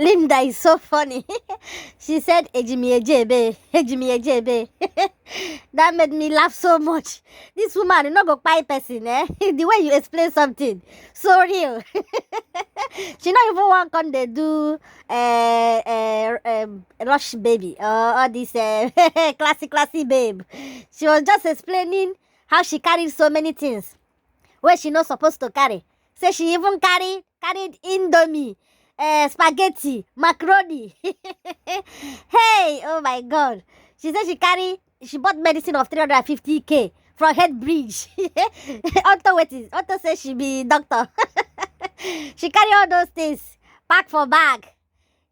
Linda is so funny. She said, Ejimi Ejebe, Ejimi Ejebe. That made me laugh so much. This woman, you not go buy person, eh? The way you explain something, so real. She not even want come they do rush baby or all this classy babe. She was just explaining how she carried so many things where she not supposed to carry. Say she even carried Indomie, spaghetti, macaroni. Hey, oh my God. She said she bought medicine of 350K from Head Bridge. Otto says she be doctor. She carry all those things, pack for bag.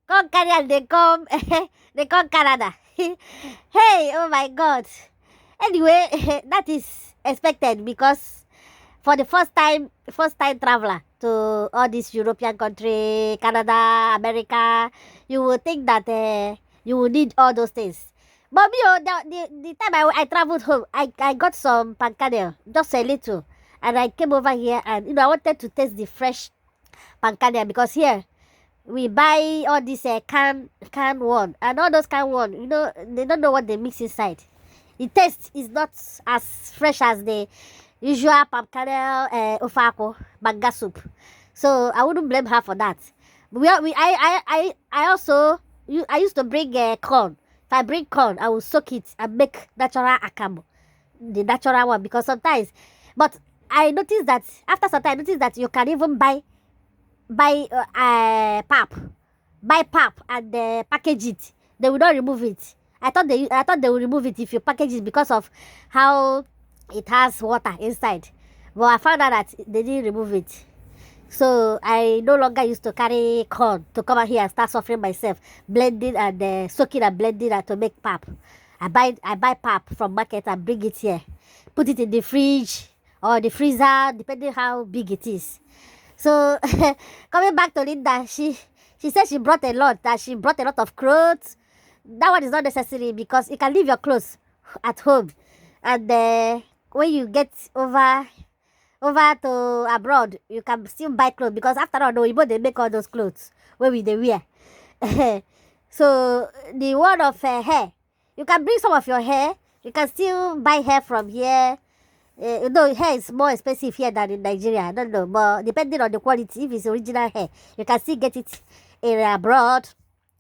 Come carry and they come, they come Canada. Hey, oh my God. Anyway, that is expected because for the first time traveler to all these European country, Canada, America, you would think that you would need all those things. But me, the time I traveled home, I got some pancake, just a little, and I came over here and I wanted to taste the fresh pancake because here we buy all this can one, and all those can one, they don't know what they mix inside. The taste is not as fresh as the usual palm kernel ofako banga soup. So I wouldn't blame her for that. I also I used to bring corn. If I bring corn, I will soak it and make natural akamu, the natural one, because sometimes. But I noticed that after some time, I noticed that you can even buy pap, and package it. They will not remove it. I thought they will remove it if you package it because of how it has water inside. But I found out that they didn't remove it. So I no longer used to carry corn to come out here and start suffering myself, blending and soaking and blending to make pap. I buy pap from market and bring it here, put it in the fridge or the freezer, depending how big it is. So coming back to Linda, she said she brought a lot. That she brought a lot of clothes. That one is not necessary because you can leave your clothes at home, and when you get over to abroad, you can still buy clothes because after all, no, they make all those clothes where we they wear. So the one of hair, you can bring some of your hair. You can still buy hair from here. Though hair is more expensive here than in Nigeria, I don't know, but depending on the quality, if it's original hair, you can still get it in abroad.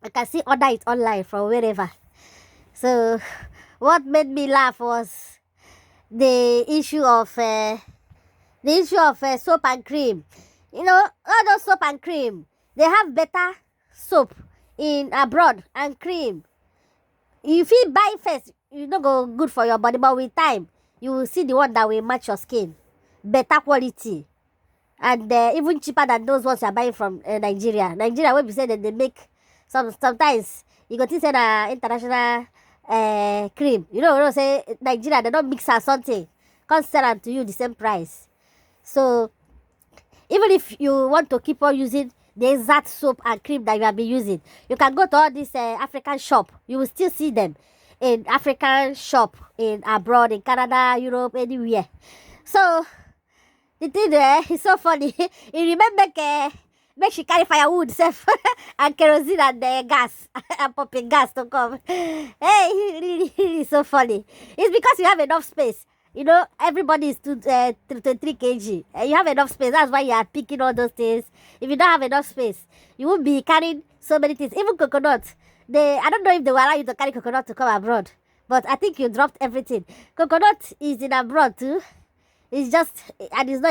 You can still order it online from wherever. So what made me laugh was the issue of soap and cream. All those soap and cream, they have better soap in abroad and cream. If you buy first, you don't go good for your body, but with time, you will see the one that will match your skin, better quality, and even cheaper than those ones you're buying from Nigeria. Nigeria, when we say that they make sometimes you go to say international cream. Say Nigeria, they don't mix or something, can't sell them to you the same price. So even if you want to keep on using the exact soap and cream that you have been using, you can go to all this African shop. You will still see them in African shop in abroad, in Canada, Europe, anywhere. So the thing is so funny. You remember make she carry firewood self and kerosene and gas and pumping gas to come. Hey, really so funny. It's because you have enough space. Everybody is 23 kg. You have enough space. That's why you are picking all those things. If you don't have enough space, you won't be carrying so many things. Even coconut. I don't know if they will allow you to carry coconut to come abroad. But I think you dropped everything. Coconut is in abroad too. It's not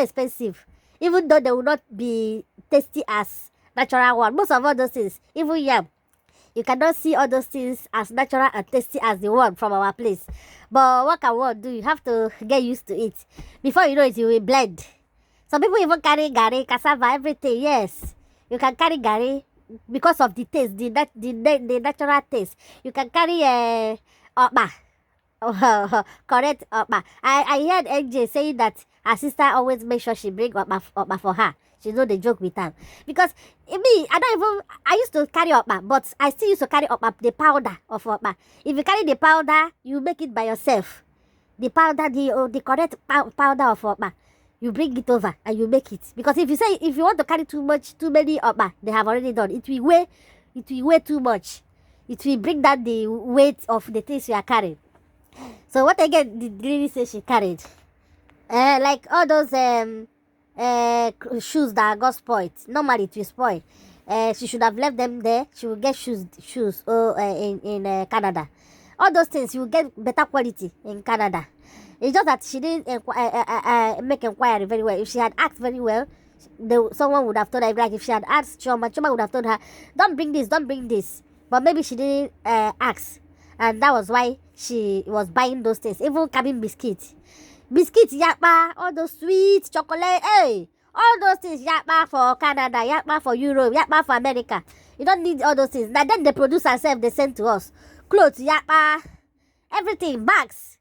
expensive. Even though they will not be tasty as natural one. Most of all those things, even yam, you cannot see all those things as natural and tasty as the one from our place. But what can one do? You have to get used to it. Before you know it, you will blend. Some people even carry gari, cassava, everything. Yes, you can carry gari because of the taste, the natural taste. You can carry okpa. Correct okpa. I heard NJ saying that her sister always make sure she bring okpa for her. She know the joke with her. Because me, I used to carry okpa, but I still used to carry okpa, the powder of okpa. If you carry the powder, you make it by yourself. The powder, the correct powder of okpa, you bring it over and you make it. Because if you want to carry too many okpa, they have already done. It will weigh it will weigh too much. It will bring down the weight of the things you are carrying. So what again did lady say she carried? Like all those shoes that got spoiled. Normally it will spoil. She should have left them there. She will get shoes in Canada. All those things, you will get better quality in Canada. It's just that she didn't make inquiry very well. If she had asked very well, someone would have told her. Like if she had asked Choma would have told her, don't bring this, don't bring this. But maybe she didn't ask. And that was why she was buying those things. Even cabin biscuits. Biscuits, yakba, all those sweet chocolate, hey. All those things, yakba for Canada, yakba for Europe, yakba for America. You don't need all those things. Now then they produce ourselves, they send to us. Clothes, yakba, everything, bags,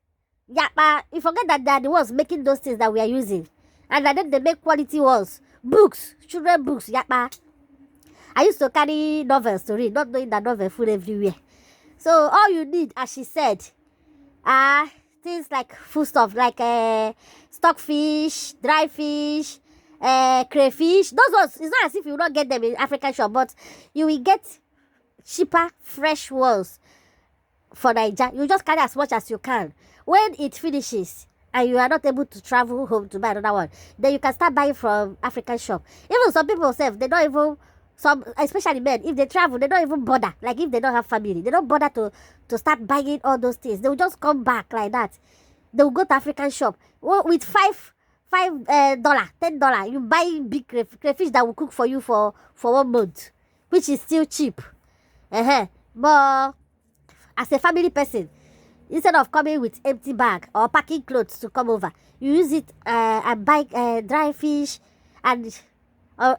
yakba. You forget that they are the ones making those things that we are using. And then they make quality ones. Books, children books, yakba. I used to carry novels to read, not knowing that novel food everywhere. So all you need, as she said, are things like food stuff, like stockfish, dry fish, crayfish. Those ones, it's not as if you will not get them in African shop, but you will get cheaper, fresh ones for Nigeria. You just carry as much as you can. When it finishes and you are not able to travel home to buy another one, then you can start buying from African shop. Even some people say they don't even, some especially men, if they travel, they don't even bother. Like if they don't have family, they don't bother to start buying all those things. They will just come back like that. They will go to African shop with $5, $10. You buy big crayfish that will cook for you for 1 month, which is still cheap. But as a family person, instead of coming with empty bag or packing clothes to come over, you use it and buy dry fish. And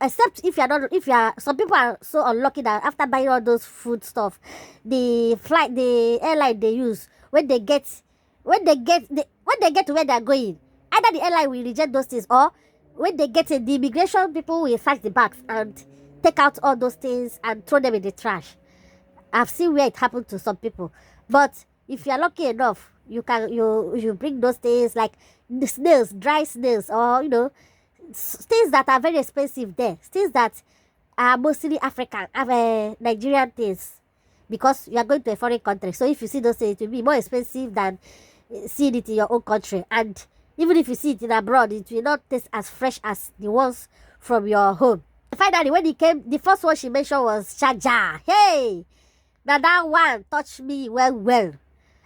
except if you are, some people are so unlucky that after buying all those food stuff, the airline they use, when they get to where they are going, either the airline will reject those things, or when they get it, the immigration people will search the bags and take out all those things and throw them in the trash. I've seen where it happened to some people. But if you are lucky enough, you bring those things like the snails, dry snails, or things that are very expensive there, things that are mostly African, Nigerian things, because you are going to a foreign country. So if you see those things, it will be more expensive than seeing it in your own country. And even if you see it in abroad, it will not taste as fresh as the ones from your home. Finally, when it came, the first one she mentioned was charger. Hey, now that one touched me well.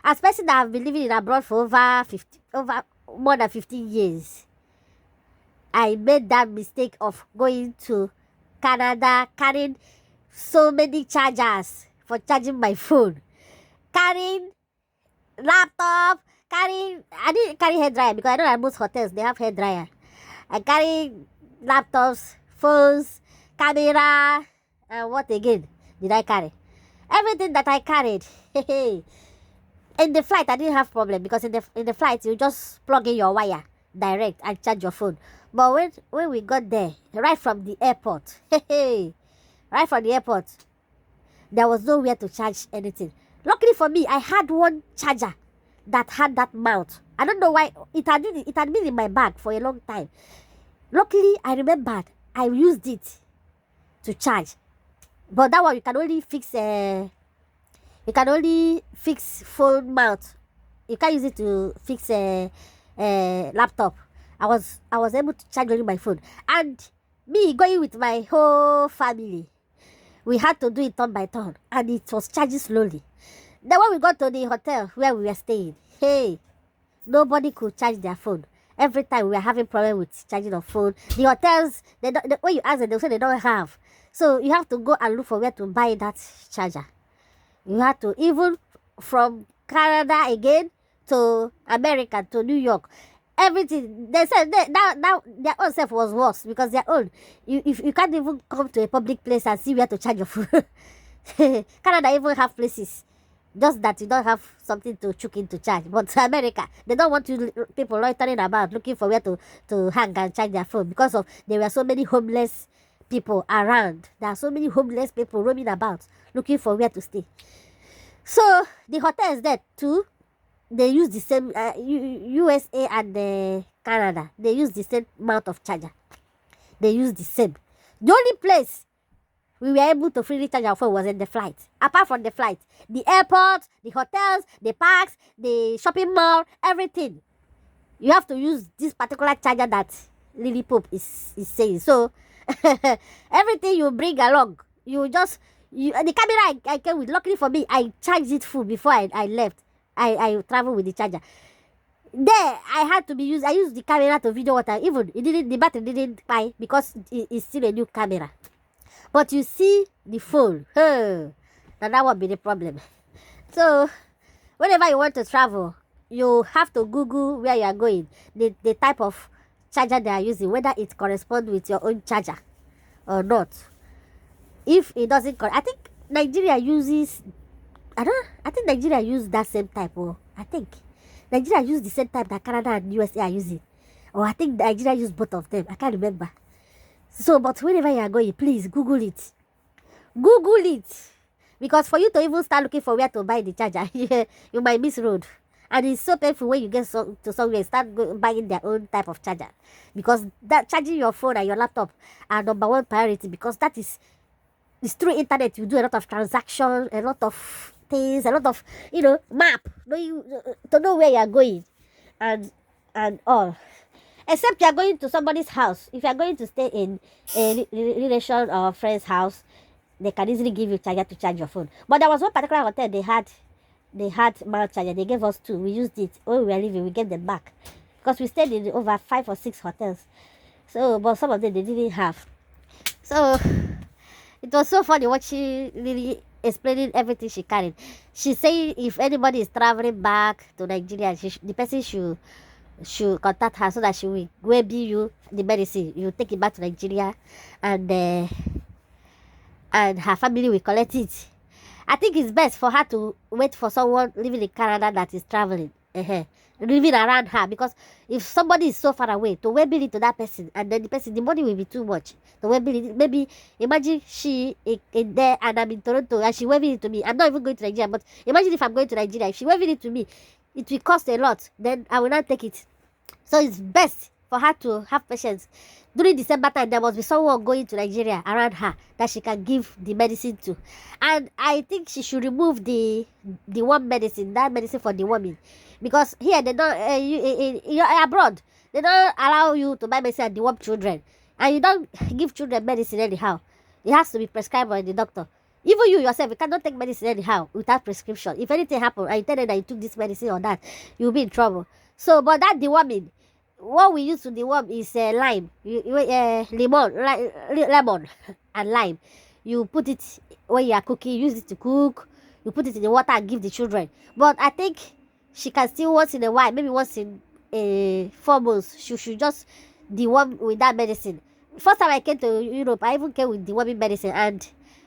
As a person that have been living in abroad for over more than 15 years, I made that mistake of going to Canada, carrying so many chargers for charging my phone, carrying laptop, I didn't carry hair dryer because I know that most hotels, they have hair dryer. I carry laptops, phones, camera, and what again did I carry? Everything that I carried. In the flight, I didn't have problem because in the flight, you just plug in your wire direct and charge your phone. But when we got there, right from the airport, right from the airport, there was nowhere to charge anything. Luckily for me, I had one charger that had that mount. I don't know why. It had been in my bag for a long time. Luckily, I remembered I used it to charge. But that one, you can only fix phone mount. You can't use it to fix a laptop. I was able to charge only my phone. And me going with my whole family, we had to do it turn by turn. And it was charging slowly. Then when we got to the hotel where we were staying, nobody could charge their phone. Every time we were having problem with charging of phone. The hotels, when you ask them, they'll say they don't have. So you have to go and look for where to buy that charger. You have to, even from Canada again to America to New York, everything. They said now their own self was worse because their own, if you can't even come to a public place and see where to charge your phone. Canada even have places, just that you don't have something to chook in to charge. But America, they don't want people loitering about looking for where to hang and charge their phone because of there were so many homeless people around. There are so many homeless people roaming about looking for where to stay. So the hotel is there too. They use the same USA and Canada. They use the same amount of charger. They use the same. The only place we were able to freely charge our phone was in the flight. Apart from the flight, the airport, the hotels, the parks, the shopping mall, everything. You have to use this particular charger that Lily Pope is saying. So everything you bring along, you just the camera I came with. Luckily for me, I charged it full before I left. I traveled with the charger. There, I used the camera to video what even the battery didn't die because it's still a new camera. But you see the phone, now that would be the problem. So whenever you want to travel, you have to Google where you are going, the type of charger they are using, whether it corresponds with your own charger or not. If it doesn't, I think Nigeria uses, I think Nigeria use that same type. Or I think Nigeria use the same type that Canada and USA are using. Or I think Nigeria use both of them. I can't remember. So, but whenever you are going, please Google it. Google it. Because for you to even start looking for where to buy the charger, you might miss road. And it's so painful when you get to somewhere, start buying their own type of charger. Because that charging your phone and your laptop are number one priority. Because that is, it's through internet. You do a lot of transactions, a lot of things, a lot of, map. To know where you are going. And all. Except you are going to somebody's house. If you are going to stay in a relation or friend's house, they can easily give you charger to charge your phone. But there was one particular hotel they had mount charger. They gave us 2. We used it when we were leaving. We gave them back because we stayed in over 5 or 6 hotels. So, but some of them they didn't have. So it was so funny watching Lily explaining everything she carried. She said if anybody is traveling back to Nigeria, the person should contact her so that she will go be you the medicine. You take it back to Nigeria, and her family will collect it. I think it's best for her to wait for someone living in Canada that is traveling, living around her. Because if somebody is so far away, to wait it to that person, and then the money will be too much. To wait it, maybe imagine she in there and I'm in Toronto and she waving it to me. I'm not even going to Nigeria, but imagine if I'm going to Nigeria, if she waving it to me, it will cost a lot. Then I will not take it. So it's best for her to have patience. During December time, there must be someone going to Nigeria around her that she can give the medicine to. And I think she should remove the worm medicine, that medicine for the woman. Because here, they don't, abroad, they don't allow you to buy medicine and deworm children. And you don't give children medicine anyhow. It has to be prescribed by the doctor. Even you yourself, you cannot take medicine anyhow without prescription. If anything happens and you tell them that you took this medicine or that, you'll be in trouble. So, but that deworming, what we use to deworm is lime, lemon and lime. You put it when you are cooking, use it to cook. You put it in the water and give the children. But I think she can still once in a while, maybe once in 4 months, she should just deworm with that medicine. First time I came to Europe, I even came with deworming medicine and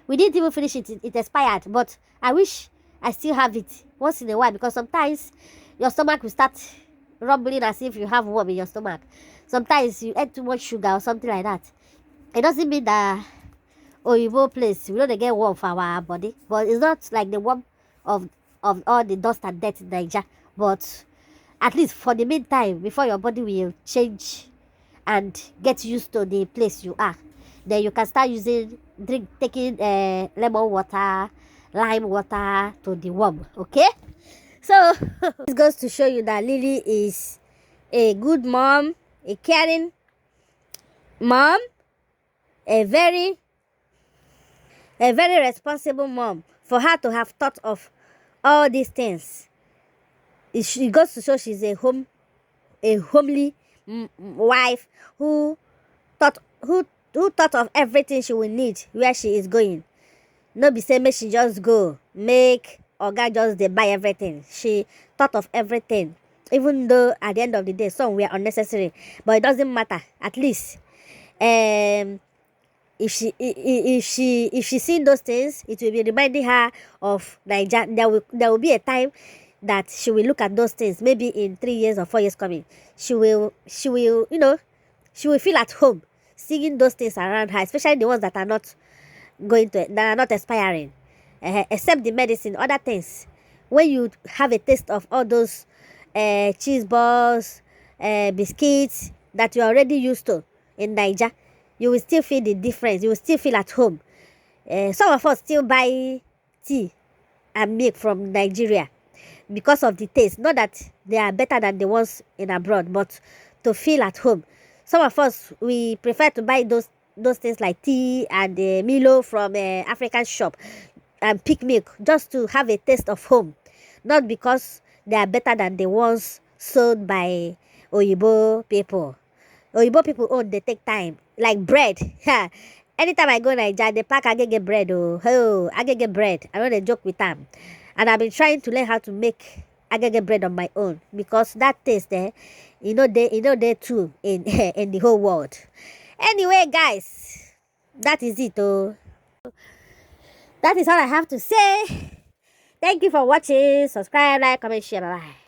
we didn't even finish it. It expired. But I wish I still have it once in a while because sometimes your stomach will start rumbling as if you have worm in your stomach. Sometimes you eat too much sugar or something like that. It doesn't mean that Oyibo place we don't get warm for our body, but it's not like the warm of all the dust and dirt in Nigeria. But at least for the meantime, before your body will change and get used to the place you are, then you can start taking lemon water, lime water to deworm. Okay. So this goes to show you that Lily is a good mom, a caring mom, a very responsible mom. For her to have thought of all these things, it goes to show she's a homely wife who thought of everything she will need where she is going. No be say make she just go make Oga just dey buy everything. She thought of everything, even though at the end of the day some were unnecessary, but it doesn't matter. At least if she seen those things, it will be reminding her of Nigeria. There will be a time that she will look at those things, maybe in 3 years or 4 years coming. She will feel at home seeing those things around her, especially the ones that are not expiring. Except the medicine, other things. When you have a taste of all those cheese balls, biscuits that you're already used to in Nigeria, you will still feel the difference. You will still feel at home. Some of us still buy tea and milk from Nigeria because of the taste. Not that they are better than the ones in abroad, but to feel at home. Some of us, we prefer to buy those things like tea and Milo from African shop and pick milk just to have a taste of home, not because they are better than the ones sold by Oyibo people. Oyibo people own, they take time. Like bread. Anytime I go Nigeria, they pack agege bread. Oh, agege bread. I know they joke with them. And I've been trying to learn how to make agege bread on my own because that taste there, they too in in the whole world. Anyway, guys, that is it. Oh, that is all I have to say. Thank you for watching. Subscribe, like, comment, share. Bye bye.